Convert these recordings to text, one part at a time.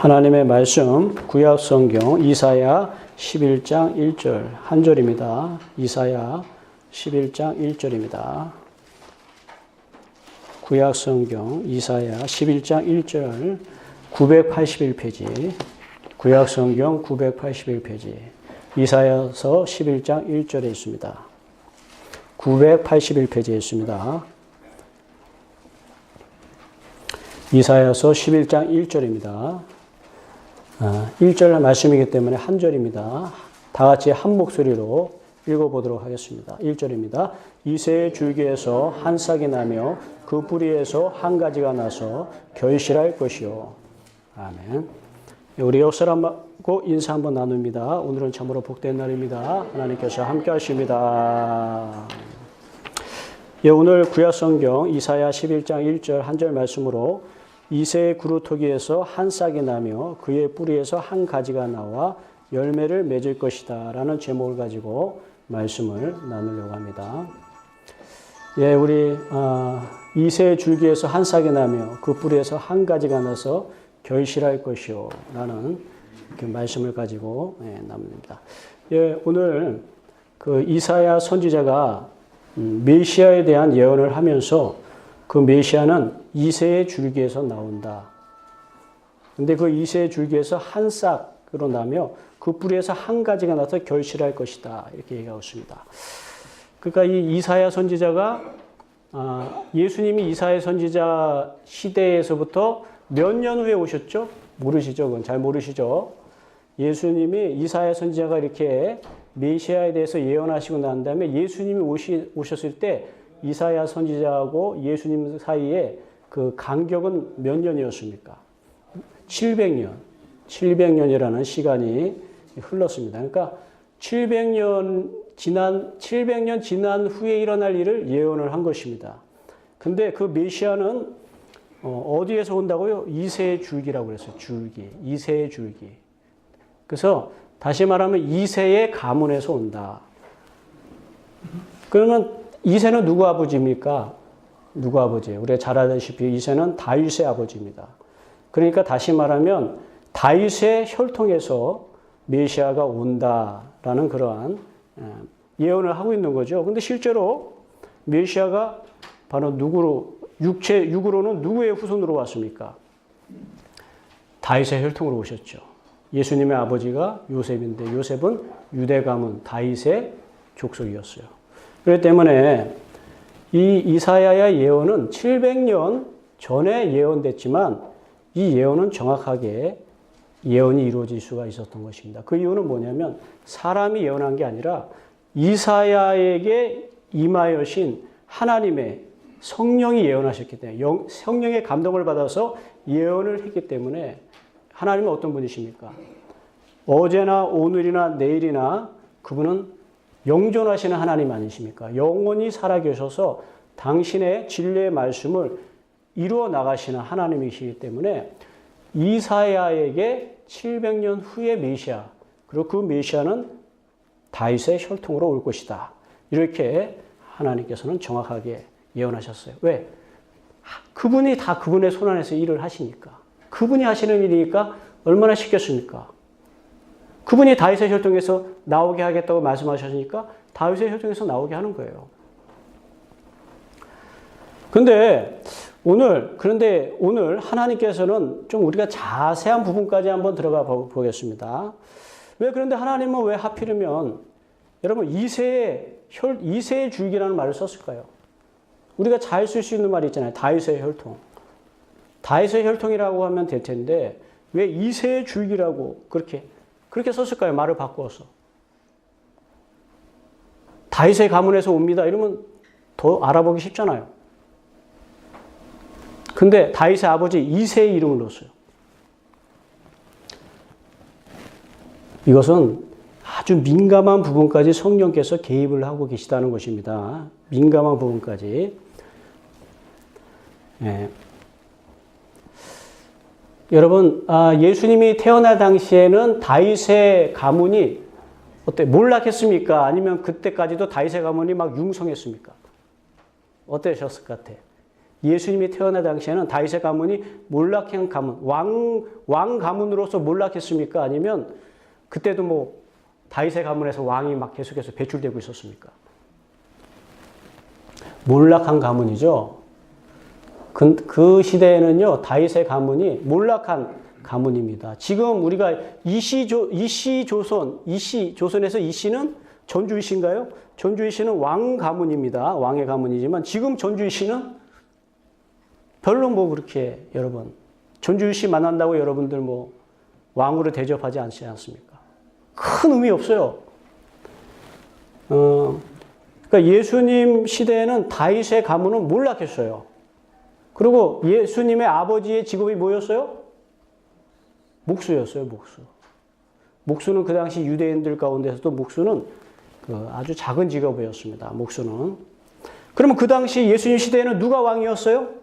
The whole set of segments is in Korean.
하나님의 말씀 구약 성경 이사야 11장 1절 한 절입니다. 이사야 11장 1절입니다. 구약 성경 이사야 11장 1절 981페이지 구약 성경 981페이지 이사야서 11장 1절에 있습니다. 981페이지에 있습니다. 이사야서 11장 1절입니다. 1절 말씀이기 때문에 한 절입니다. 다 같이 한 목소리로 읽어보도록 하겠습니다. 1절입니다. 이새의 줄기에서 한 싹이 나며 그 뿌리에서 한 가지가 나서 결실할 것이요. 아멘. 우리 옆 사람하고 인사 한번 나눕니다. 오늘은 참으로 복된 날입니다. 하나님께서 함께 하십니다. 오늘 구약 성경 이사야 11장 1절 한 절 말씀으로 이새의 구루토기에서 한 싹이 나며 그의 뿌리에서 한 가지가 나와 열매를 맺을 것이다 라는 제목을 가지고 말씀을 나누려고 합니다. 우리 이새의 줄기에서 한 싹이 나며 그 뿌리에서 한 가지가 나서 결실할 것이요 라는 말씀을 가지고 나눕니다. 오늘 그 이사야 선지자가 메시아에 대한 예언을 하면서 그 메시아는 이새의 줄기에서 나온다. 근데 그 이새의 줄기에서 한 싹으로 나며 그 뿌리에서 한 가지가 나서 결실할 것이다. 이렇게 얘기하고 있습니다. 그러니까 이 이사야 선지자가 예수님이 이사야 선지자 시대에서부터 몇 년 후에 오셨죠? 모르시죠? 그건 잘 모르시죠? 예수님이 이사야 선지자가 이렇게 메시아에 대해서 예언하시고 난 다음에 예수님이 오셨을 때 이사야 선지자하고 예수님 사이에 그 간격은 몇 년이었습니까? 700년. 700년이라는 시간이 흘렀습니다. 그러니까 700년 지난 후에 일어날 일을 예언을 한 것입니다. 근데 그 메시아는 어디에서 온다고요? 이새의 줄기라고 그랬어요. 줄기. 이새의 줄기. 그래서 다시 말하면 이새의 가문에서 온다. 그러면 이새는 누구 아버지입니까? 누구 아버지예요? 우리가 잘 알다시피 이새는 다윗의 아버지입니다. 그러니까 다시 말하면 다윗의 혈통에서 메시아가 온다라는 그러한 예언을 하고 있는 거죠. 근데 실제로 메시아가 바로 육으로는 누구의 후손으로 왔습니까? 다윗의 혈통으로 오셨죠. 예수님의 아버지가 요셉인데 요셉은 유대 가문 다윗의 족속이었어요. 그렇기 때문에 이 이사야의 예언은 700년 전에 예언됐지만 이 예언은 정확하게 예언이 이루어질 수가 있었던 것입니다. 그 이유는 뭐냐면 사람이 예언한 게 아니라 이사야에게 임하여신 하나님의 성령이 예언하셨기 때문에 성령의 감동을 받아서 예언을 했기 때문에 하나님은 어떤 분이십니까? 어제나 오늘이나 내일이나 그분은 영존하시는 하나님 아니십니까? 영원히 살아계셔서 당신의 진리의 말씀을 이루어 나가시는 하나님이시기 때문에 이사야에게 700년 후의 메시아, 그리고 그 메시아는 다윗의 혈통으로 올 것이다. 이렇게 하나님께서는 정확하게 예언하셨어요. 왜? 그분이 다 그분의 손안에서 일을 하시니까. 그분이 하시는 일이니까 얼마나 쉽겠습니까? 그분이 다윗의 혈통에서 나오게 하겠다고 말씀하셨으니까 다윗의 혈통에서 나오게 하는 거예요. 그런데 오늘 하나님께서는 좀 우리가 자세한 부분까지 한번 들어가 보겠습니다. 그런데 하나님은 왜 하필이면 여러분 이새의 줄기라는 말을 썼을까요? 우리가 잘 쓸 수 있는 말이 있잖아요. 다윗의 혈통. 다윗의 혈통이라고 하면 될 텐데 왜 이새의 줄기라고 그렇게 썼을까요? 말을 바꾸어서. 다윗의 가문에서 옵니다. 이러면 더 알아보기 쉽잖아요. 근데 다윗의 아버지 이새의 이름을 넣었어요. 이것은 아주 민감한 부분까지 성령께서 개입을 하고 계시다는 것입니다. 민감한 부분까지. 여러분, 예수님이 태어날 당시에는 다윗의 가문이 몰락했습니까? 아니면 그때까지도 다윗의 가문이 막 융성했습니까? 어떠셨을 것 같아요? 예수님이 태어날 당시에는 다윗의 가문이 몰락한 가문, 왕 가문으로서 몰락했습니까? 아니면 그때도 뭐 다윗의 가문에서 왕이 막 계속해서 배출되고 있었습니까? 몰락한 가문이죠. 그 시대에는요, 다윗의 가문이 몰락한 가문입니다. 지금 우리가 조선에서 이씨는 전주 이씨인가요? 전주 이씨는 왕 가문입니다. 왕의 가문이지만 지금 전주 이씨는 별로 뭐 그렇게 여러분 전주 이씨 만난다고 여러분들 뭐 왕으로 대접하지 않지 않습니까? 큰 의미 없어요. 그러니까 예수님 시대에는 다윗의 가문은 몰락했어요. 그리고 예수님의 아버지의 직업이 뭐였어요? 목수였어요, 목수. 목수는 그 당시 유대인들 가운데서도 목수는 아주 작은 직업이었습니다, 목수는. 그러면 그 당시 예수님 시대에는 누가 왕이었어요?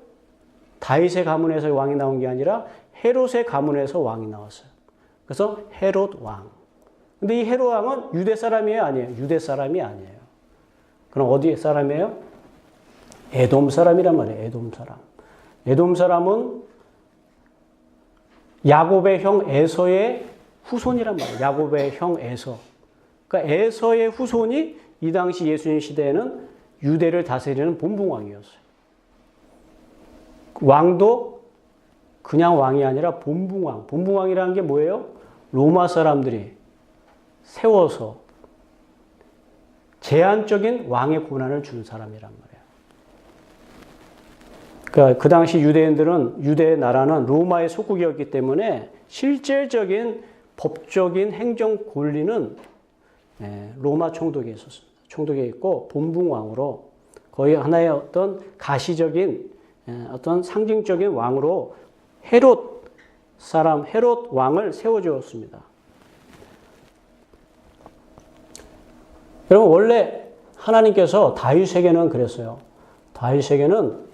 다윗의 가문에서 왕이 나온 게 아니라 헤롯의 가문에서 왕이 나왔어요. 그래서 헤롯 왕. 근데 이 헤롯 왕은 유대 사람이에요, 아니에요? 유대 사람이 아니에요. 그럼 어디 사람이에요? 에돔 사람이란 말이에요, 에돔 사람. 에돔 사람은 야곱의 형 에서의 후손이란 말이에요. 야곱의 형 에서. 그러니까 에서의 후손이 이 당시 예수님 시대에는 유대를 다스리는 본붕왕이었어요. 왕도 그냥 왕이 아니라 본붕왕. 본붕왕이라는 게 뭐예요? 로마 사람들이 세워서 제한적인 왕의 권한을 준 사람이란 말이에요. 그러니까 그 당시 유대인들은, 유대 나라는 로마의 속국이었기 때문에 실질적인 법적인 행정 권리는 로마 총독에 있었습니다. 총독에 있고 본붕왕으로 거의 하나의 어떤 가시적인 어떤 상징적인 왕으로 헤롯 왕을 세워주었습니다. 여러분 원래 하나님께서 다윗에게는 그랬어요. 다윗에게는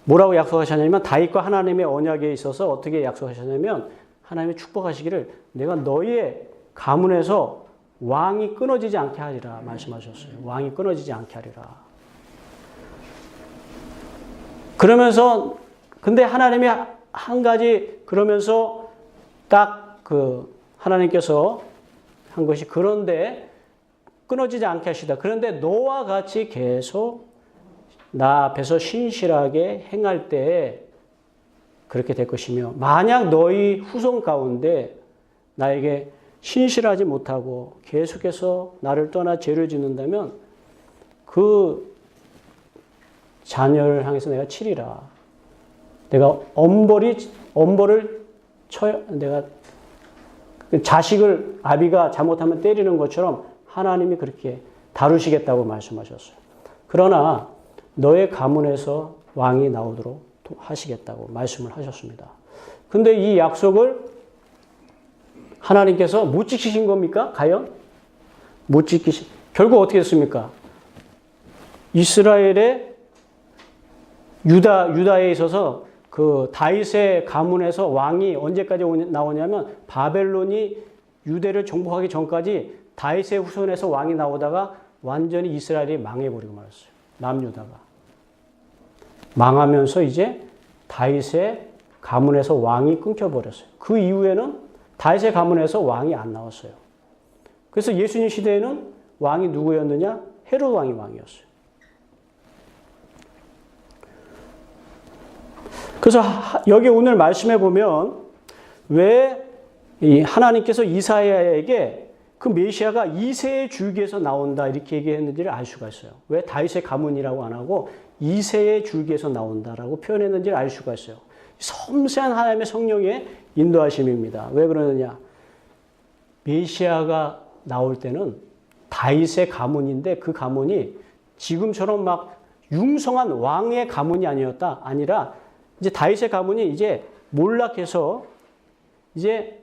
뭐라고 약속하셨냐면 다윗과 하나님의 언약에 있어서 어떻게 약속하셨냐면 하나님이 축복하시기를 내가 너희의 가문에서 왕이 끊어지지 않게 하리라 말씀하셨어요. 왕이 끊어지지 않게 하리라. 그러면서 근데 하나님이 한 가지 그러면서 딱 하나님께서 한 것이 그런데 끊어지지 않게 하시다. 그런데 너와 같이 계속 나 앞에서 신실하게 행할 때 그렇게 될 것이며 만약 너희 후손 가운데 나에게 신실하지 못하고 계속해서 나를 떠나 죄를 짓는다면 그 자녀를 향해서 내가 치리라. 내가 엄벌을 쳐야, 내가 자식을 아비가 잘못하면 때리는 것처럼 하나님이 그렇게 다루시겠다고 말씀하셨어요. 그러나 너의 가문에서 왕이 나오도록 하시겠다고 말씀을 하셨습니다. 근데 이 약속을 하나님께서 못 지키신 겁니까? 과연? 못 지키신. 결국 어떻게 됐습니까? 이스라엘의 유다에 있어서 그 다윗의 가문에서 왕이 언제까지 나오냐면 바벨론이 유대를 정복하기 전까지 다윗의 후손에서 왕이 나오다가 완전히 이스라엘이 망해버리고 말았어요. 남유다가. 망하면서 이제 다윗의 가문에서 왕이 끊겨버렸어요. 그 이후에는 다윗의 가문에서 왕이 안 나왔어요. 그래서 예수님 시대에는 왕이 누구였느냐? 헤롯 왕이 왕이었어요. 그래서 여기 오늘 말씀해 보면 왜 하나님께서 이사야에게 그 메시아가 이새의 줄기에서 나온다 이렇게 얘기했는지를 알 수가 있어요. 왜 다윗의 가문이라고 안 하고 이새의 줄기에서 나온다라고 표현했는지를 알 수가 있어요. 섬세한 하나님의 성령의 인도하심입니다. 왜 그러느냐? 메시아가 나올 때는 다윗의 가문인데 그 가문이 지금처럼 막 융성한 왕의 가문이 아니라 이제 다윗의 가문이 이제 몰락해서 이제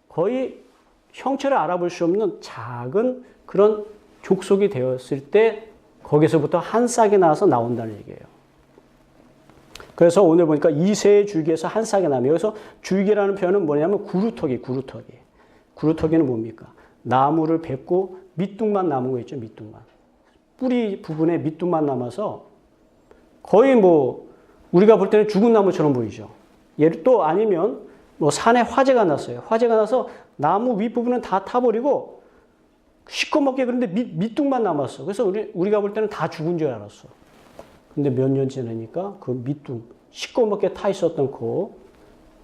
거의 형체를 알아볼 수 없는 작은 그런 족속이 되었을 때 거기서부터 한 싹이 나와서 나온다는 얘기예요. 그래서 오늘 보니까 이새의 줄기에서 한 싹이 나면 여기서 줄기라는 표현은 뭐냐면 구루터기. 구루터기는 뭡니까? 나무를 뱉고 밑둥만 남은 거 있죠. 밑둥만. 뿌리 부분에 밑둥만 남아서 거의 뭐 우리가 볼 때는 죽은 나무처럼 보이죠. 예를 또 아니면 뭐 산에 화재가 났어요. 화재가 나서 나무 윗부분은 다 타버리고 시커멓게 그런데 밑둥만 남았어. 그래서 우리가 볼 때는 다 죽은 줄 알았어. 근데 몇 년 지나니까 그 밑둥, 시꺼멓게 타 있었던 그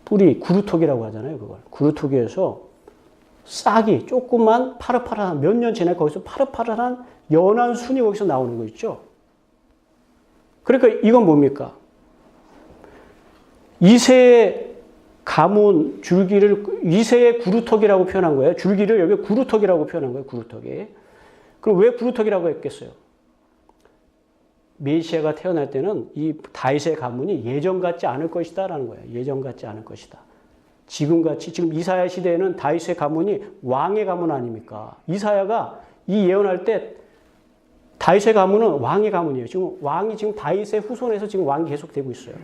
뿌리, 구루토기라고 하잖아요, 그걸. 구루토기에서 싹이 조그만 파릇파릇한, 몇 년 지나니까 거기서 파릇파릇한 연한 순이 거기서 나오는 거 있죠. 그러니까 이건 뭡니까? 이새의 가문, 줄기를, 이새의 구루토기라고 표현한 거예요. 줄기를 여기 구루토기라고 표현한 거예요, 구루토기. 그럼 왜 구루토기라고 했겠어요? 메시아가 태어날 때는 이 다윗의 가문이 예전 같지 않을 것이다 라는 거예요. 예전 같지 않을 것이다. 지금같이, 지금 이사야 시대에는 다윗의 가문이 왕의 가문 아닙니까? 이사야가 이 예언할 때 다윗의 가문은 왕의 가문이에요. 지금 왕이 지금 다윗의 후손에서 지금 왕이 계속되고 있어요.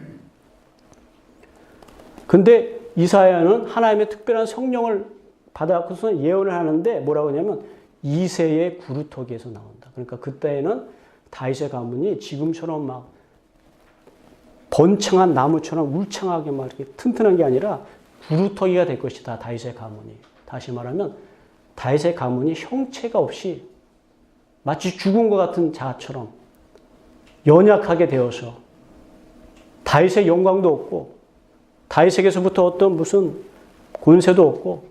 근데 이사야는 하나님의 특별한 성령을 받아갖고서 예언을 하는데 뭐라고 하냐면 이새의 구루토기에서 나온다. 그러니까 그때에는 다윗의 가문이 지금처럼 막 번창한 나무처럼 울창하게 막 이렇게 튼튼한 게 아니라 구루터기가 될 것이다. 다윗의 가문이. 다시 말하면 다윗의 가문이 형체가 없이 마치 죽은 것 같은 자처럼 연약하게 되어서 다윗의 영광도 없고 다윗에게서부터 어떤 무슨 권세도 없고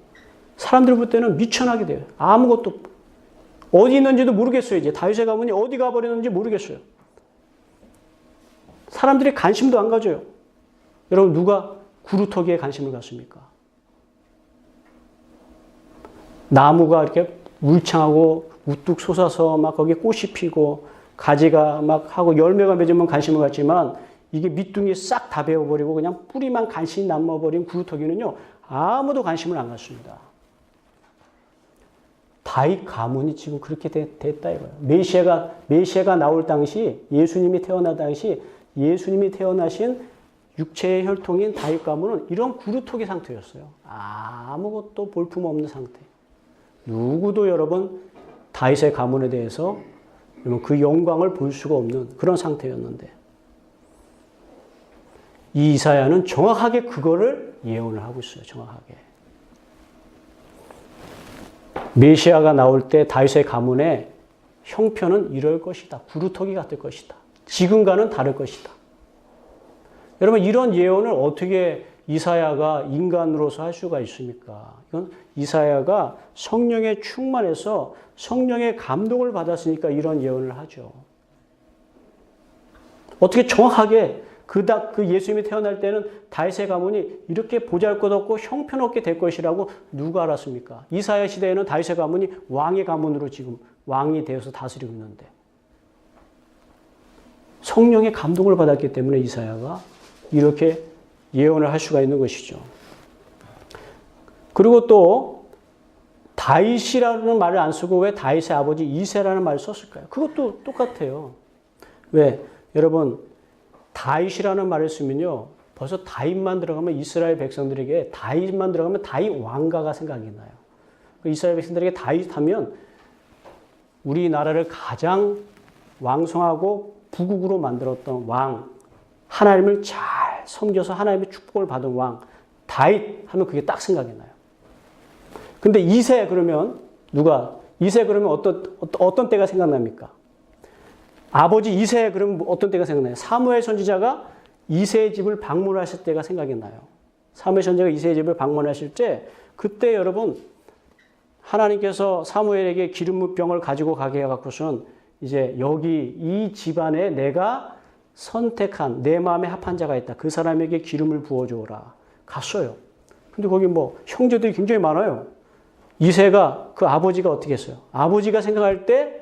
사람들 볼 때는 미천하게 돼요. 아무것도 없고 어디 있는지도 모르겠어요. 이제 다윗의 가문이 어디 가버렸는지 모르겠어요. 사람들이 관심도 안 가져요. 여러분 누가 구루터기에 관심을 갖습니까? 나무가 이렇게 울창하고 우뚝 솟아서 막 거기에 꽃이 피고 가지가 막 하고 열매가 맺으면 관심을 갖지만 이게 밑둥이 싹 다 베어버리고 그냥 뿌리만 간신히 남아버린 구루터기는요. 아무도 관심을 안 갖습니다. 다윗 가문이 지금 그렇게 됐다 이거예요. 메시아가 나올 당시 예수님이 태어날 당시 예수님이 태어나신 육체의 혈통인 다윗 가문은 이런 구루토기 상태였어요. 아무것도 볼품없는 상태. 누구도 여러분 다윗의 가문에 대해서 그 영광을 볼 수가 없는 그런 상태였는데 이 이사야는 정확하게 그거를 예언을 하고 있어요. 정확하게. 메시아가 나올 때 다윗의 가문의 형편은 이럴 것이다. 구루터기 같을 것이다. 지금과는 다를 것이다. 여러분 이런 예언을 어떻게 이사야가 인간으로서 할 수가 있습니까? 이건 이사야가 성령에 충만해서 성령의 감동을 받았으니까 이런 예언을 하죠. 어떻게 정확하게 그 예수님이 태어날 때는 다윗의 가문이 이렇게 보잘것없고 형편없게 될 것이라고 누가 알았습니까? 이사야 시대에는 다윗의 가문이 왕의 가문으로 지금 왕이 되어서 다스리고 있는데 성령의 감동을 받았기 때문에 이사야가 이렇게 예언을 할 수가 있는 것이죠. 그리고 또 다윗이라는 말을 안 쓰고 왜 다윗의 아버지 이새라는 말을 썼을까요? 그것도 똑같아요. 왜? 여러분 다윗이라는 말을 쓰면요. 벌써 다윗만 들어가면 이스라엘 백성들에게 다윗만 들어가면 다윗 왕가가 생각이 나요. 이스라엘 백성들에게 다윗 하면 우리나라를 가장 왕성하고 부국으로 만들었던 왕, 하나님을 잘 섬겨서 하나님의 축복을 받은 왕, 다윗 하면 그게 딱 생각이 나요. 근데 이새 그러면 이새 그러면 어떤 때가 생각납니까? 아버지 이새 그러면 어떤 때가 생각나요? 사무엘 선지자가 이새의 집을 방문하실 때가 생각이 나요. 사무엘 선지자가 이새의 집을 방문하실 때 그때 여러분 하나님께서 사무엘에게 기름 묻병을 가지고 가게 해갖고서는 이제 여기 이 집안에 내가 선택한 내 마음에 합한 자가 있다. 그 사람에게 기름을 부어주어라. 갔어요. 근데 거기 뭐 형제들이 굉장히 많아요. 이새가 그 아버지가 어떻게 했어요? 아버지가 생각할 때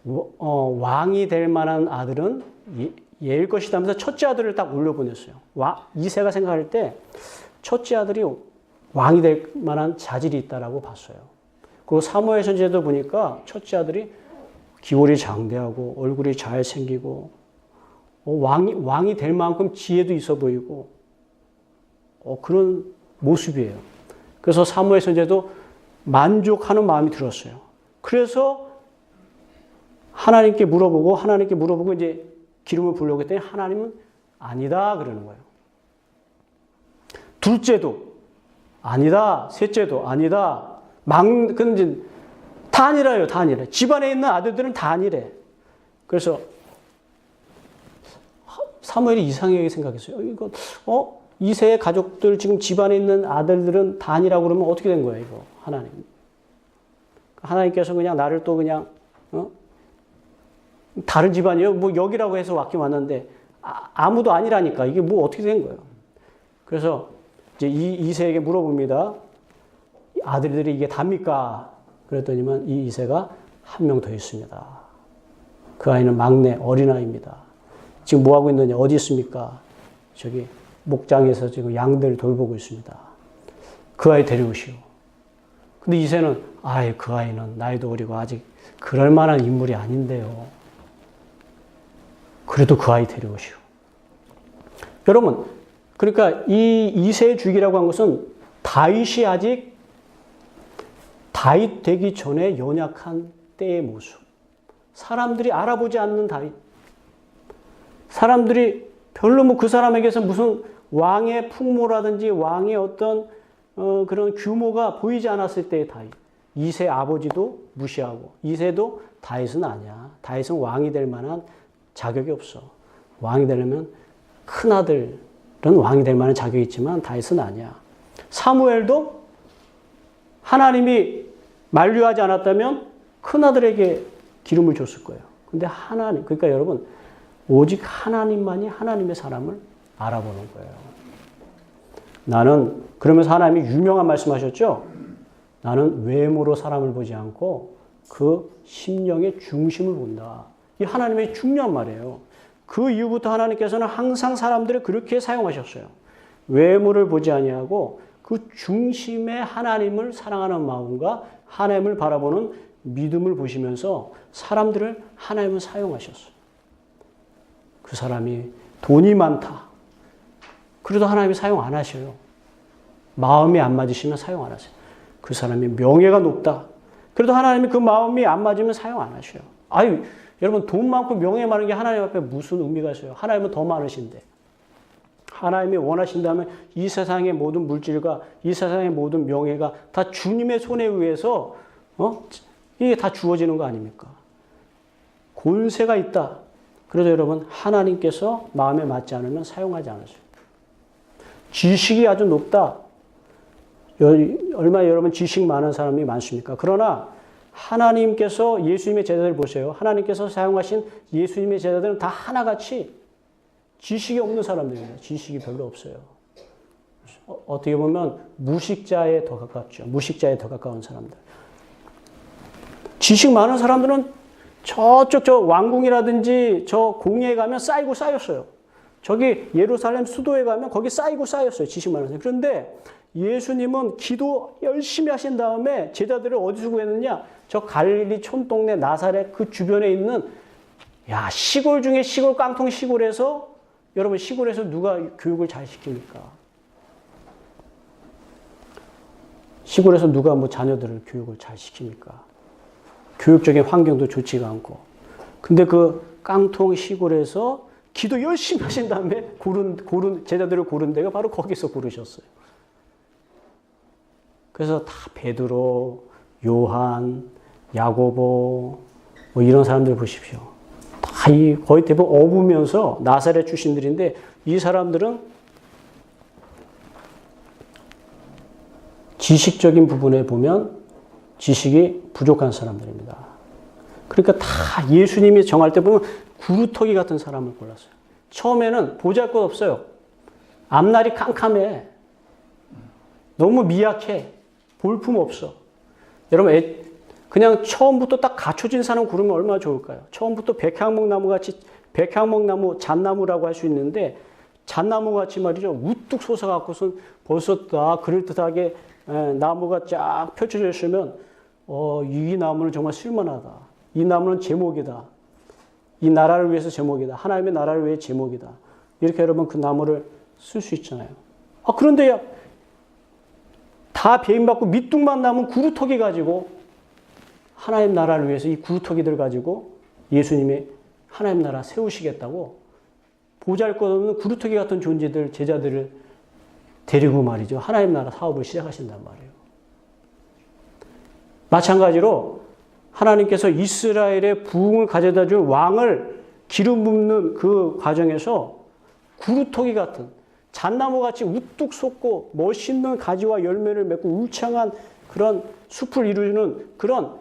왕이 될 만한 아들은 얘일 것이다 하면서 첫째 아들을 딱 올려보냈어요. 이새가 생각할 때 첫째 아들이 왕이 될 만한 자질이 있다라고 봤어요. 그리고 사무엘 선지자도 보니까 첫째 아들이 기골이 장대하고 얼굴이 잘생기고 왕이 될 만큼 지혜도 있어 보이고 그런 모습이에요. 그래서 사무엘 선지자도 만족하는 마음이 들었어요. 그래서 하나님께 물어보고 이제 기름을 부으려고 했더니 하나님은 아니다 그러는 거예요. 둘째도 아니다. 셋째도 아니다. 근데 다 아니라요. 다 아니래. 집안에 있는 아들들은 다 아니래. 그래서 사무엘이 이상하게 생각했어요. 이거 이세의 가족들 지금 집안에 있는 아들들은 다 아니라고 그러면 어떻게 된 거예요, 이거 하나님? 하나님께서 그냥 나를 또 그냥 다른 집안이요? 뭐 여기라고 해서 왔는데 아무도 아니라니까 이게 뭐 어떻게 된 거예요? 그래서 이제 이세에게 물어봅니다. 아들들이 이게 답니까? 그랬더니만 이 이세가 한 명 더 있습니다. 그 아이는 막내 어린아이입니다. 지금 뭐 하고 있느냐? 어디 있습니까? 저기 목장에서 지금 양들 돌보고 있습니다. 그 아이 데려오시오. 근데 이세는 그 아이는 나이도 어리고 아직 그럴 만한 인물이 아닌데요. 그래도 그 아이 데려오시오. 여러분, 그러니까 이 이세의 주기라고 한 것은 다윗이 아직 다윗 되기 전에 연약한 때의 모습. 사람들이 알아보지 않는 다윗. 사람들이 별로 뭐 그 사람에게서 무슨 왕의 풍모라든지 왕의 어떤 그런 규모가 보이지 않았을 때의 다윗. 이세 아버지도 무시하고 이세도 다윗은 아니야. 다윗은 왕이 될 만한 자격이 없어. 왕이 되려면 큰아들은 왕이 될 만한 자격이 있지만 다윗은 아니야. 사무엘도 하나님이 만류하지 않았다면 큰아들에게 기름을 줬을 거예요. 근데 하나님, 그러니까 여러분 오직 하나님만이 하나님의 사람을 알아보는 거예요. 나는 그러면서 하나님이 유명한 말씀하셨죠. 나는 외모로 사람을 보지 않고 그 심령의 중심을 본다. 이 하나님의 중요한 말이에요. 그 이후부터 하나님께서는 항상 사람들을 그렇게 사용하셨어요. 외모를 보지 아니하고 그 중심에 하나님을 사랑하는 마음과 하나님을 바라보는 믿음을 보시면서 사람들을 하나님은 사용하셨어요. 그 사람이 돈이 많다. 그래도 하나님이 사용 안 하셔요. 마음이 안 맞으시면 사용 안 하세요. 그 사람이 명예가 높다. 그래도 하나님이 그 마음이 안 맞으면 사용 안 하셔요. 여러분 돈 많고 명예 많은 게 하나님 앞에 무슨 의미가 있어요? 하나님은 더 많으신데. 하나님이 원하신다면 이 세상의 모든 물질과 이 세상의 모든 명예가 다 주님의 손에 의해서 이게 다 주어지는 거 아닙니까? 권세가 있다. 그래도 여러분 하나님께서 마음에 맞지 않으면 사용하지 않으세요. 지식이 아주 높다. 얼마나 여러분 지식 많은 사람이 많습니까? 그러나 하나님께서 예수님의 제자들 보세요. 하나님께서 사용하신 예수님의 제자들은 다 하나같이 지식이 없는 사람들입니다. 지식이 별로 없어요. 어떻게 보면 무식자에 더 가깝죠. 무식자에 더 가까운 사람들. 지식 많은 사람들은 저쪽 저 왕궁이라든지 저 공회에 가면 쌓이고 쌓였어요. 저기 예루살렘 수도에 가면 거기 쌓이고 쌓였어요. 지식 많은 사람. 그런데 예수님은 기도 열심히 하신 다음에 제자들을 어디서 구했느냐? 저 갈릴리 촌동네 나사렛 그 주변에 있는 시골 중에 시골 깡통 시골에서 여러분 시골에서 누가 교육을 잘 시킵니까? 시골에서 누가 뭐 자녀들을 교육을 잘 시킵니까? 교육적인 환경도 좋지가 않고. 근데 그 깡통 시골에서 기도 열심히 하신 다음에 고른 제자들을 고른 데가 바로 거기서 고르셨어요. 그래서 다 베드로, 요한, 야고보 뭐 이런 사람들 보십시오. 다 거의 대부분 어부면서 나사렛 출신들인데 이 사람들은 지식적인 부분에 보면 지식이 부족한 사람들입니다. 그러니까 다 예수님이 정할 때 보면 구루터기 같은 사람을 골랐어요. 처음에는 보잘것없어요. 앞날이 캄캄해. 너무 미약해. 볼품 없어. 여러분 그냥 처음부터 딱 갖춰진 사람 고르면 얼마나 좋을까요? 처음부터 백향목나무 잣나무라고 할 수 있는데 잣나무같이 말이죠. 우뚝 솟아갖고선 벌써 다 그럴듯하게 나무가 쫙 펼쳐져 있으면 이 나무는 정말 쓸만하다. 이 나무는 제목이다. 이 나라를 위해서 제목이다. 하나님의 나라를 위해 제목이다. 이렇게 여러분 그 나무를 쓸 수 있잖아요. 그런데 다 배임받고 밑둥만 남은 구루터기 가지고 하나님 나라를 위해서 이 구루터기들 가지고 예수님이 하나님 나라 세우시겠다고 보잘것없는 구루터기 같은 존재들, 제자들을 데리고 말이죠. 하나님 나라 사업을 시작하신단 말이에요. 마찬가지로 하나님께서 이스라엘의 부흥을 가져다 줄 왕을 기름 붓는 그 과정에서 구루터기 같은 잣나무같이 우뚝 솟고 멋있는 가지와 열매를 맺고 울창한 그런 숲을 이루는 그런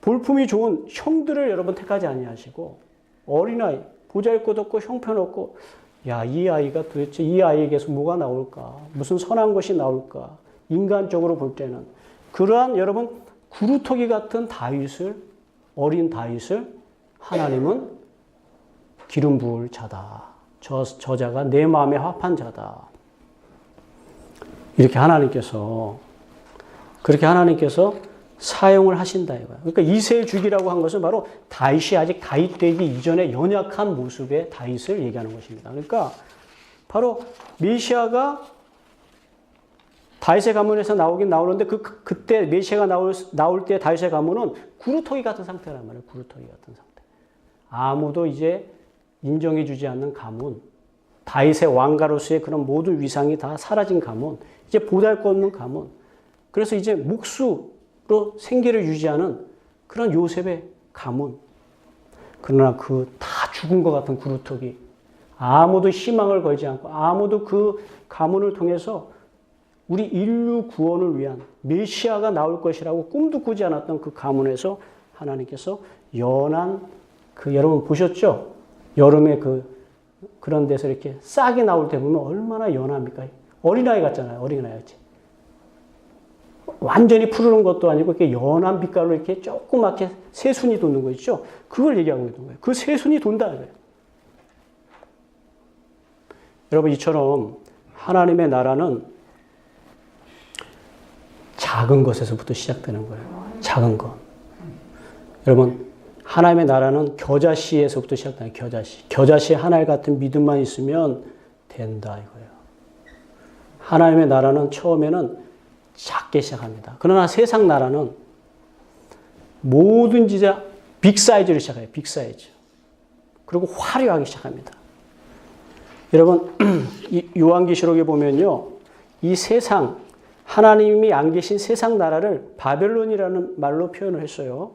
볼품이 좋은 형들을 여러분 택하지 아니하시고 어린아이, 보잘것없고 형편없고 야, 이 아이가 도대체 이 아이에게서 뭐가 나올까? 무슨 선한 것이 나올까? 인간적으로 볼 때는 그러한 여러분 구루터기 같은 다윗을 어린 다윗을 하나님은 기름 부을 자다. 저자가 내 마음에 합한 자다. 이렇게 그렇게 하나님께서 사용을 하신다 이거예요. 그러니까 이새의 주기라고 한 것은 바로 다윗이 아직 다윗 되기 이전에 연약한 모습의 다윗을 얘기하는 것입니다. 그러니까 바로 메시아가 다윗의 가문에서 나오긴 나오는데 그때 메시아가 나올 때 다윗의 가문은 구루터기 같은 상태란 말이에요. 구루터기 같은 상태. 아무도 이제 인정해 주지 않는 가문, 다윗의 왕가로서의 그런 모든 위상이 다 사라진 가문, 이제 보잘것없는 가문. 그래서 이제 목수로 생계를 유지하는 그런 요셉의 가문. 그러나 그 다 죽은 것 같은 구루터기, 아무도 희망을 걸지 않고 아무도 그 가문을 통해서 우리 인류 구원을 위한 메시아가 나올 것이라고 꿈도 꾸지 않았던 그 가문에서 하나님께서 연한 여러분 보셨죠? 여름에 그런 데서 이렇게 싹이 나올 때 보면 얼마나 연합니까? 어린아이 같잖아요. 어린아이 같이. 완전히 푸르른 것도 아니고 이렇게 연한 빛깔로 이렇게 조그맣게 새순이 도는 거 있죠? 그걸 얘기하고 있는 거예요. 그 새순이 돈다는 거예요. 여러분, 이처럼 하나님의 나라는 작은 것에서부터 시작되는 거예요. 작은 것. 여러분, 하나님의 나라는 겨자씨에서부터 시작돼요. 겨자씨. 겨자씨 하나 같은 믿음만 있으면 된다 이거예요. 하나님의 나라는 처음에는 작게 시작합니다. 그러나 세상 나라는 모든 진짜 빅사이즈로 시작해요. 빅사이즈. 그리고 화려하게 시작합니다. 여러분, 요한계시록에 보면요. 이 세상, 하나님이 안 계신 세상 나라를 바벨론이라는 말로 표현을 했어요.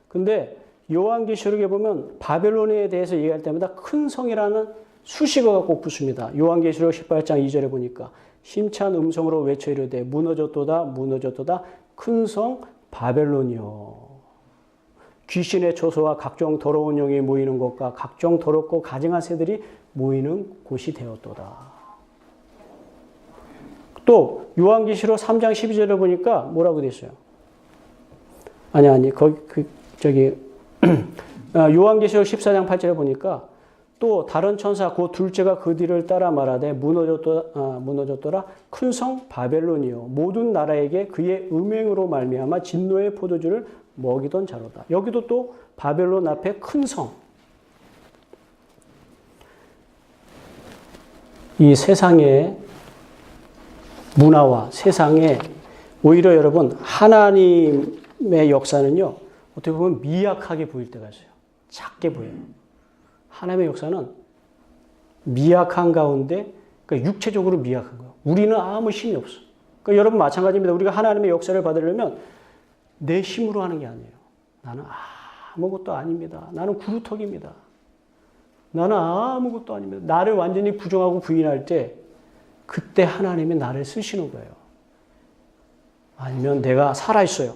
근데 요한계시록에 보면 바벨론에 대해서 얘기할 때마다 큰 성이라는 수식어가 꼭 붙습니다. 요한계시록 18장 2절에 보니까 힘찬 음성으로 외쳐 이르되 무너졌도다 무너졌도다 큰 성 바벨론이요. 귀신의 초소와 각종 더러운 영이 모이는 곳과 각종 더럽고 가증한 새들이 모이는 곳이 되었도다. 또 요한계시록 3장 12절에 보니까 뭐라고 되어 있어요? 요한계시록 14장 8절에 보니까 또 다른 천사 그 둘째가 그 뒤를 따라 말하되 무너졌더라 큰 성 바벨론이요 모든 나라에게 그의 음행으로 말미암아 진노의 포도주를 먹이던 자로다. 여기도 또 바벨론 앞에 큰 성. 이 세상의 문화와 세상에 오히려 여러분 하나님의 역사는요. 어떻게 보면 미약하게 보일 때가 있어요. 작게 보여요. 하나님의 역사는 미약한 가운데 그러니까 육체적으로 미약한 거예요. 우리는 아무 힘이 없어. 그러니까 여러분 마찬가지입니다. 우리가 하나님의 역사를 받으려면 내 힘으로 하는 게 아니에요. 나는 아무것도 아닙니다. 나는 구루터기입니다. 나는 아무것도 아닙니다. 나를 완전히 부정하고 부인할 때 그때 하나님이 나를 쓰시는 거예요. 아니면 내가 살아있어요.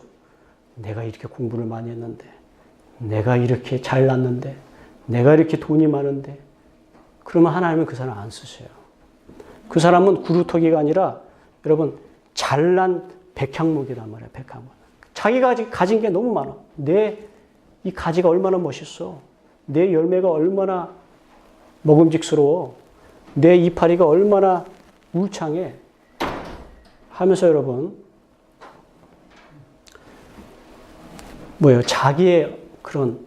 내가 이렇게 공부를 많이 했는데 내가 이렇게 잘났는데 내가 이렇게 돈이 많은데 그러면 하나님은 그 사람 안 쓰셔요. 그 사람은 구루터기가 아니라 여러분 잘난 백향목이란 말이에요. 백향목. 자기가 가진 게 너무 많아. 이 가지가 얼마나 멋있어. 내 열매가 얼마나 먹음직스러워. 내 이파리가 얼마나 울창해. 하면서 여러분 자기의 그런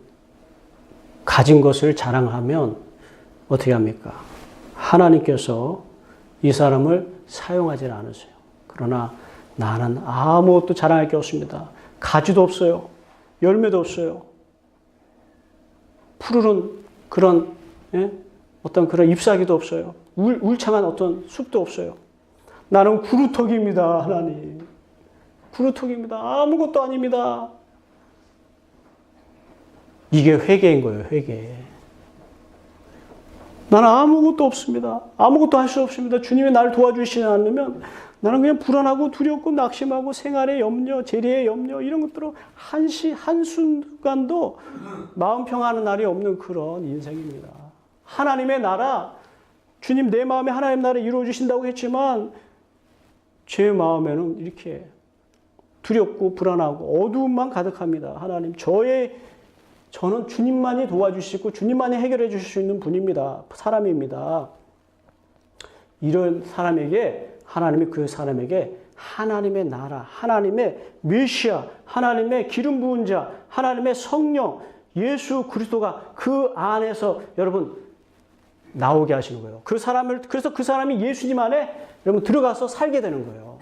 가진 것을 자랑하면 어떻게 합니까? 하나님께서 이 사람을 사용하지 않으세요. 그러나 나는 아무것도 자랑할 게 없습니다. 가지도 없어요. 열매도 없어요. 푸르른 그런 어떤 그런 잎사귀도 없어요. 울창한 어떤 숲도 없어요. 나는 구루터기입니다, 하나님. 구루터기입니다. 아무것도 아닙니다. 이게 회개인 거예요, 회개. 나는 아무것도 없습니다. 아무것도 할 수 없습니다. 주님이 나를 도와주시지 않으면 나는 그냥 불안하고 두렵고 낙심하고 생활의 염려, 재리의 염려 이런 것들로 한순간도 마음 평안한 날이 없는 그런 인생입니다. 하나님의 나라, 주님 내 마음에 하나님 나라 이루어주신다고 했지만 제 마음에는 이렇게 두렵고 불안하고 어두움만 가득합니다. 하나님, 저는 주님만이 도와주시고 주님만이 해결해 주실 수 있는 분입니다. 사람입니다. 이런 사람에게 하나님이 그 사람에게 하나님의 나라, 하나님의 메시아, 하나님의 기름 부은 자, 하나님의 성령, 예수 그리스도가 그 안에서 여러분 나오게 하시는 거예요. 그래서 그 사람이 예수님 안에 여러분 들어가서 살게 되는 거예요.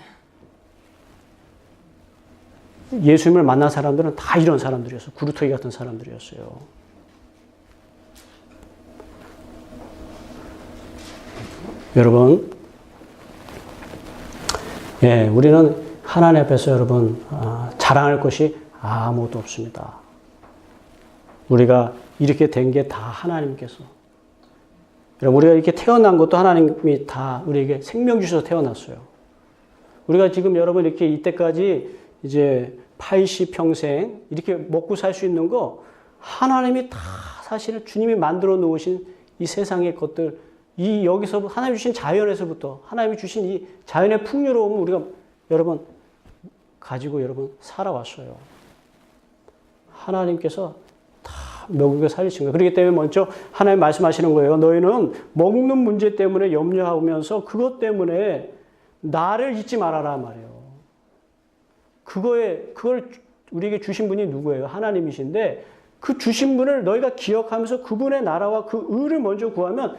예수님을 만난 사람들은 다 이런 사람들이었어요. 구루터기 같은 사람들이었어요. 여러분, 우리는 하나님 앞에서 여러분 자랑할 것이 아무것도 없습니다. 우리가 이렇게 된 게 다 하나님께서. 여러분, 우리가 이렇게 태어난 것도 하나님이 다 우리에게 생명 주셔서 태어났어요. 우리가 지금 여러분 이렇게 이때까지 이제 80평생 이렇게 먹고 살 수 있는 거 하나님이 다 사실은 주님이 만들어 놓으신 이 세상의 것들, 여기서 하나님이 주신 자연에서부터 하나님이 주신 이 자연의 풍요로움을 우리가 여러분 가지고 여러분 살아왔어요. 하나님께서 다 먹이고 살리신 거예요. 그렇기 때문에 먼저 하나님 말씀하시는 거예요. 너희는 먹는 문제 때문에 염려하면서 그것 때문에 나를 잊지 말아라 말이에요. 그걸 우리에게 주신 분이 누구예요? 하나님이신데 그 주신 분을 너희가 기억하면서 그분의 나라와 그 의를 먼저 구하면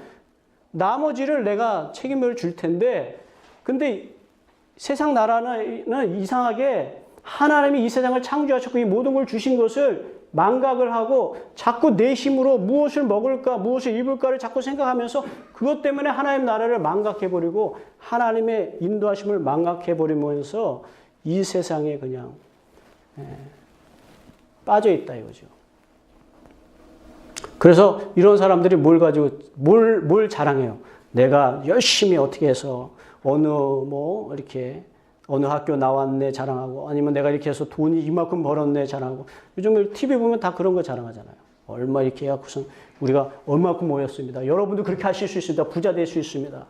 나머지를 내가 책임을 줄 텐데, 근데 세상 나라는 이상하게 하나님이 이 세상을 창조하셨고 이 모든 걸 주신 것을 망각을 하고 자꾸 내 힘으로 무엇을 먹을까, 무엇을 입을까를 자꾸 생각하면서 그것 때문에 하나님 나라를 망각해버리고 하나님의 인도하심을 망각해버리면서 이 세상에 그냥 빠져있다 이거죠. 그래서 이런 사람들이 뭘 가지고 뭘 자랑해요. 내가 열심히 어떻게 해서 이렇게 어느 학교 나왔네 자랑하고, 아니면 내가 이렇게 해서 돈이 이만큼 벌었네 자랑하고. 요즘 TV 보면 다 그런 거 자랑하잖아요. 얼마 이렇게 해갖고선 우리가 얼마큼 모였습니다. 여러분도 그렇게 하실 수 있습니다. 부자 될 수 있습니다.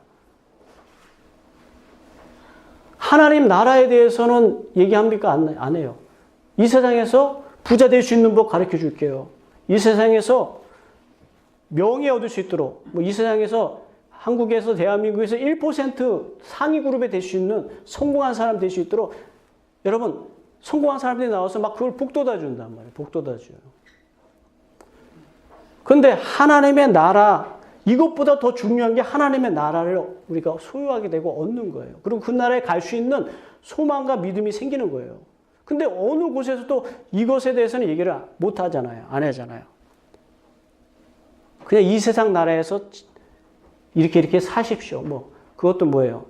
하나님 나라에 대해서는 얘기합니까? 안 해요. 이 세상에서 부자 될 수 있는 법 가르쳐 줄게요. 이 세상에서 명예 얻을 수 있도록, 이 세상에서 한국에서 대한민국에서 1% 상위 그룹에 될 수 있는 성공한 사람 될 수 있도록 여러분 성공한 사람들이 나와서 막 그걸 복돋아 준단 말이에요. 복돋아 줘요. 그런데 하나님의 나라, 이것보다 더 중요한 게 하나님의 나라를 우리가 소유하게 되고 얻는 거예요. 그리고 그 나라에 갈 수 있는 소망과 믿음이 생기는 거예요. 근데 어느 곳에서도 이것에 대해서는 얘기를 못 하잖아요. 안 하잖아요. 그냥 이 세상 나라에서 이렇게 사십시오. 그것도 뭐예요?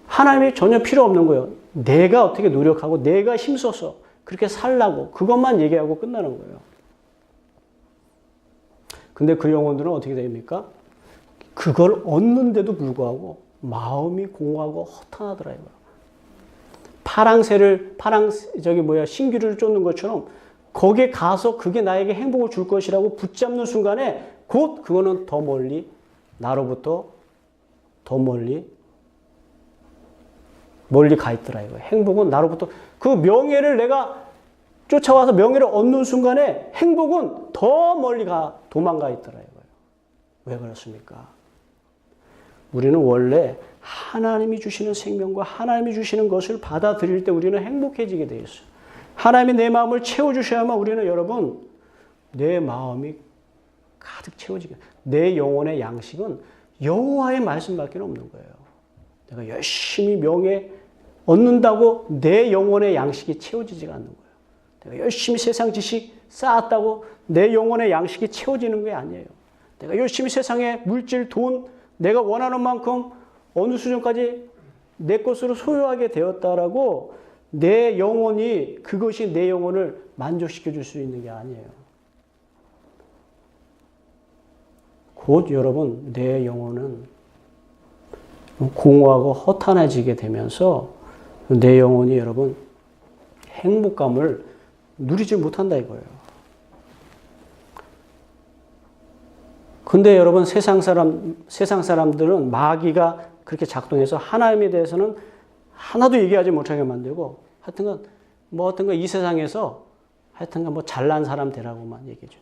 하나님이 전혀 필요 없는 거예요. 내가 어떻게 노력하고 내가 힘써서 그렇게 살라고 그것만 얘기하고 끝나는 거예요. 근데 그 영혼들은 어떻게 됩니까? 그걸 얻는데도 불구하고 마음이 공허하고 허탄하더라 이거야. 신규를 쫓는 것처럼 거기에 가서 그게 나에게 행복을 줄 것이라고 붙잡는 순간에 곧 그거는 더 멀리 나로부터 더 멀리 가 있더라 이거야. 행복은 나로부터 그 명예를 내가 쫓아와서 명예를 얻는 순간에 행복은 더 멀리 도망가 있더라 이거예요. 왜 그렇습니까? 우리는 원래 하나님이 주시는 생명과 하나님이 주시는 것을 받아들일 때 우리는 행복해지게 되어 있어요. 하나님이 내 마음을 채워주셔야만 우리는 여러분 내 마음이 가득 채워지게. 내 영혼의 양식은 여호와의 말씀밖에 없는 거예요. 내가 열심히 명예 얻는다고 내 영혼의 양식이 채워지지가 않는 거예요. 내가 열심히 세상 지식 쌓았다고 내 영혼의 양식이 채워지는 게 아니에요. 내가 열심히 세상에 물질, 돈, 내가 원하는 만큼 어느 수준까지 내 것으로 소유하게 되었다라고 내 영혼이 그것이 내 영혼을 만족시켜 줄 수 있는 게 아니에요. 곧 여러분 내 영혼은 공허하고 허탄해지게 되면서 내 영혼이 여러분 행복감을 누리지 못한다 이거예요. 근데 여러분 세상 사람들은 마귀가 그렇게 작동해서 하나님에 대해서는 하나도 얘기하지 못하게 만들고 하여튼간 이 세상에서 하여튼간 잘난 사람 되라고만 얘기해줘.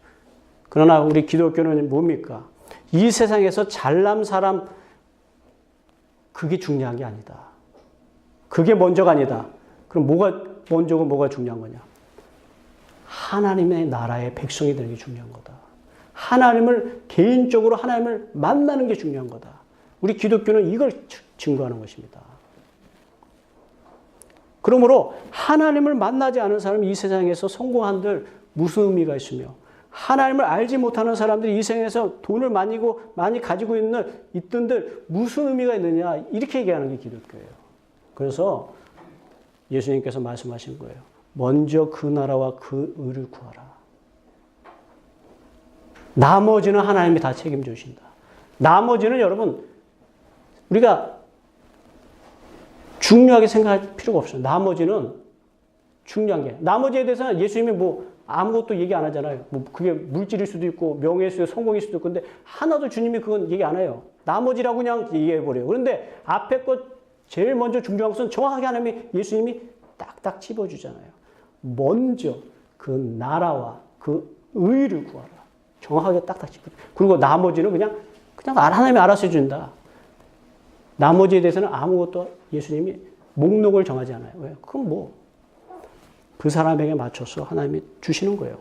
그러나 우리 기독교는 뭡니까? 이 세상에서 잘난 사람 그게 중요한 게 아니다. 그게 먼저가 아니다. 그럼 뭐가 먼저고 뭐가 중요한 거냐? 하나님의 나라의 백성이 되는 게 중요한 거다. 개인적으로 하나님을 만나는 게 중요한 거다. 우리 기독교는 이걸 증거하는 것입니다. 그러므로 하나님을 만나지 않은 사람이 이 세상에서 성공한들 무슨 의미가 있으며 하나님을 알지 못하는 사람들이 이 세상에서 돈을 많이 가지고 있던들 무슨 의미가 있느냐 이렇게 얘기하는 게 기독교예요. 그래서 예수님께서 말씀하신 거예요. 먼저 그 나라와 그 의를 구하라. 나머지는 하나님이 다 책임져 주신다. 나머지는 여러분 우리가 중요하게 생각할 필요가 없어요. 나머지는 중요한 게. 나머지에 대해서는 예수님이 아무것도 얘기 안 하잖아요. 그게 물질일 수도 있고 명예일 수도 있고 성공일 수도 있고 근데 하나도 주님이 그건 얘기 안 해요. 나머지라고 그냥 얘기해버려요. 그런데 앞에 것 제일 먼저 중요한 것은 정확하게 하나님이 예수님이 딱딱 찝어주잖아요. 먼저 그 나라와 그 의를 구하라. 정확하게 딱딱 찝어줘. 그리고 나머지는 그냥 하나님이 알아서 해준다. 나머지에 대해서는 아무것도 예수님이 목록을 정하지 않아요. 왜? 그건 그 사람에게 맞춰서 하나님이 주시는 거예요.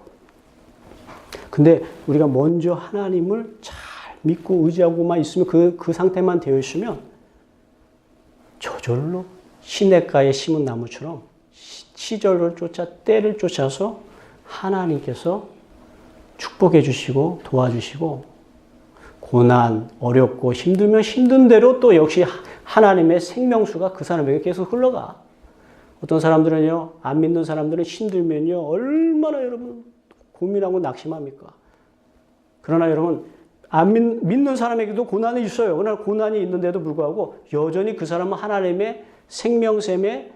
근데 우리가 먼저 하나님을 잘 믿고 의지하고만 있으면 그 상태만 되어 있으면 저절로 시냇가에 심은 나무처럼 시절을 때를 쫓아서 하나님께서 축복해 주시고 도와주시고 고난, 어렵고 힘들면 힘든 대로 또 역시 하나님의 생명수가 그 사람에게 계속 흘러가. 어떤 사람들은요, 안 믿는 사람들은 힘들면요, 얼마나 여러분 고민하고 낙심합니까? 그러나 여러분, 믿는 사람에게도 고난이 있어요. 그러나 고난이 있는데도 불구하고 여전히 그 사람은 하나님의 생명샘에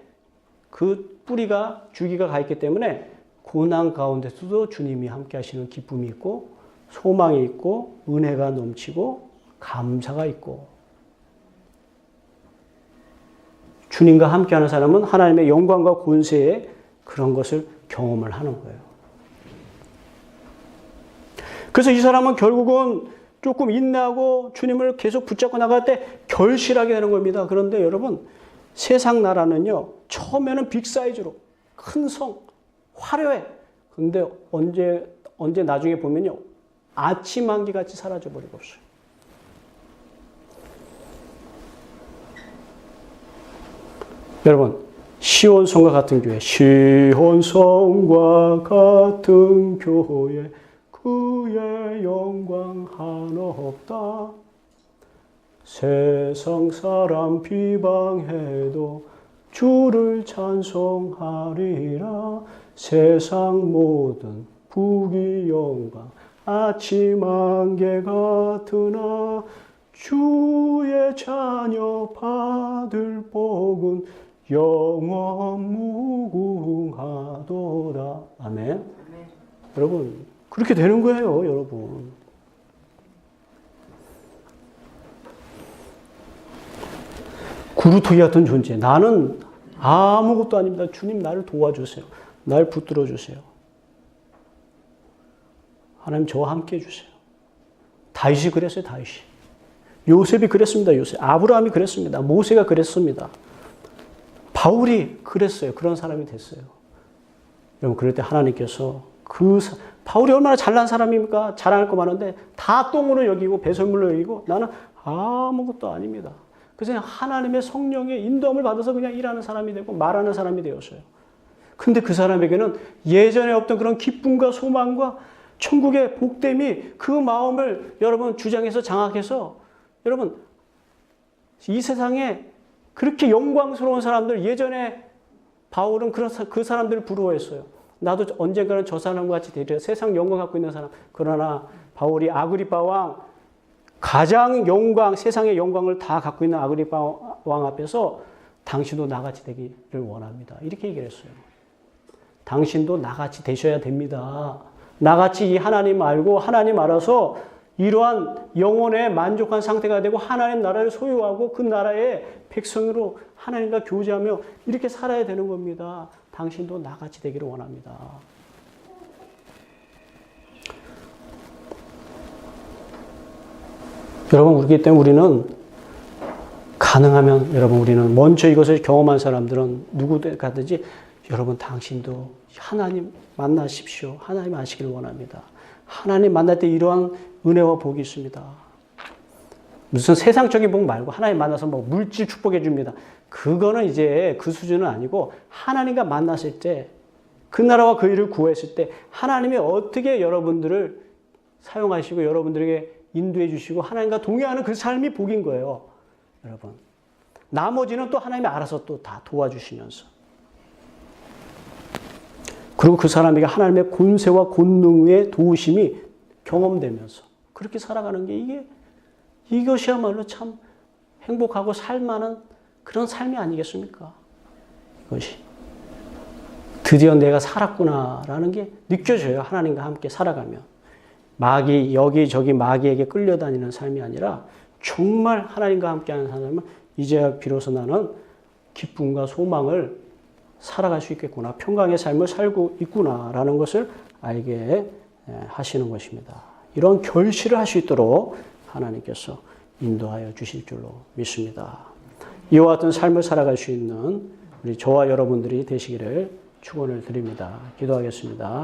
그 뿌리가, 줄기가 가 있기 때문에 고난 가운데서도 주님이 함께 하시는 기쁨이 있고 소망이 있고 은혜가 넘치고 감사가 있고 주님과 함께하는 사람은 하나님의 영광과 권세에 그런 것을 경험을 하는 거예요. 그래서 이 사람은 결국은 조금 인내하고 주님을 계속 붙잡고 나갈 때 결실하게 되는 겁니다. 그런데 여러분 세상 나라는요 처음에는 빅사이즈로 큰 성 화려해. 근데 언제 나중에 보면요 아침 안개 같이 사라져 버리고 없어요. 여러분 시온성과 같은 교회, 시온성과 같은 교회 그의 영광 하나 없다. 세상 사람 비방해도 주를 찬송하리라. 세상 모든 부귀 영광 아침 안개 같으나 주의 자녀 받을 복은 영원 무궁하도다. 아멘. 여러분 그렇게 되는 거예요, 여러분. 구루토기 같은 존재. 나는 아무것도 아닙니다. 주님 나를 도와주세요. 날 붙들어 주세요. 하나님 저와 함께 해주세요. 다윗이 그랬어요. 다윗이. 요셉이 그랬습니다. 요셉. 아브라함이 그랬습니다. 모세가 그랬습니다. 바울이 그랬어요. 그런 사람이 됐어요. 여러분 그럴 때 하나님께서 바울이 얼마나 잘난 사람입니까? 자랑할 거 많은데 다 똥으로 여기고 배설물로 여기고 나는 아무것도 아닙니다. 그래서 하나님의 성령의 인도함을 받아서 그냥 일하는 사람이 되고 말하는 사람이 되었어요. 근데 그 사람에게는 예전에 없던 그런 기쁨과 소망과 천국의 복됨이 그 마음을 여러분 주장해서 장악해서 여러분 이 세상에 그렇게 영광스러운 사람들 예전에 바울은 그 사람들을 부러워했어요. 나도 언젠가는 저 사람과 같이 되리라. 세상 영광 갖고 있는 사람. 그러나 바울이 아그리파 왕 가장 영광 세상의 영광을 다 갖고 있는 아그리파 왕 앞에서 당신도 나같이 되기를 원합니다. 이렇게 얘기를 했어요. 당신도 나같이 되셔야 됩니다. 나같이 이 하나님 알고 하나님 알아서 이러한 영혼에 만족한 상태가 되고 하나님 나라를 소유하고 그 나라의 백성으로 하나님과 교제하며 이렇게 살아야 되는 겁니다. 당신도 나같이 되기를 원합니다. 여러분, 그렇기 때문에 우리는 가능하면 여러분 우리는 먼저 이것을 경험한 사람들은 누구든지 여러분 당신도 하나님 만나십시오. 하나님 아시기를 원합니다. 하나님 만날 때 이러한 은혜와 복이 있습니다. 무슨 세상적인 복 말고 하나님 만나서 뭐 물질 축복해 줍니다. 그거는 이제 그 수준은 아니고 하나님과 만났을 때 그 나라와 그 일을 구했을 때 하나님이 어떻게 여러분들을 사용하시고 여러분들에게 인도해 주시고 하나님과 동행하는 그 삶이 복인 거예요. 여러분. 나머지는 또 하나님이 알아서 또 다 도와주시면서. 그리고 그 사람에게 하나님의 권세와 권능의 도우심이 경험되면서 그렇게 살아가는 게 이것이야말로 참 행복하고 살만한 그런 삶이 아니겠습니까? 이것이. 드디어 내가 살았구나라는 게 느껴져요. 하나님과 함께 살아가면. 여기저기 마귀에게 끌려다니는 삶이 아니라 정말 하나님과 함께하는 삶은 이제야 비로소 나는 기쁨과 소망을 살아갈 수 있겠구나. 평강의 삶을 살고 있구나라는 것을 알게 하시는 것입니다. 이런 결실을 할 수 있도록 하나님께서 인도하여 주실 줄로 믿습니다. 이와 같은 삶을 살아갈 수 있는 우리 저와 여러분들이 되시기를 축원을 드립니다. 기도하겠습니다.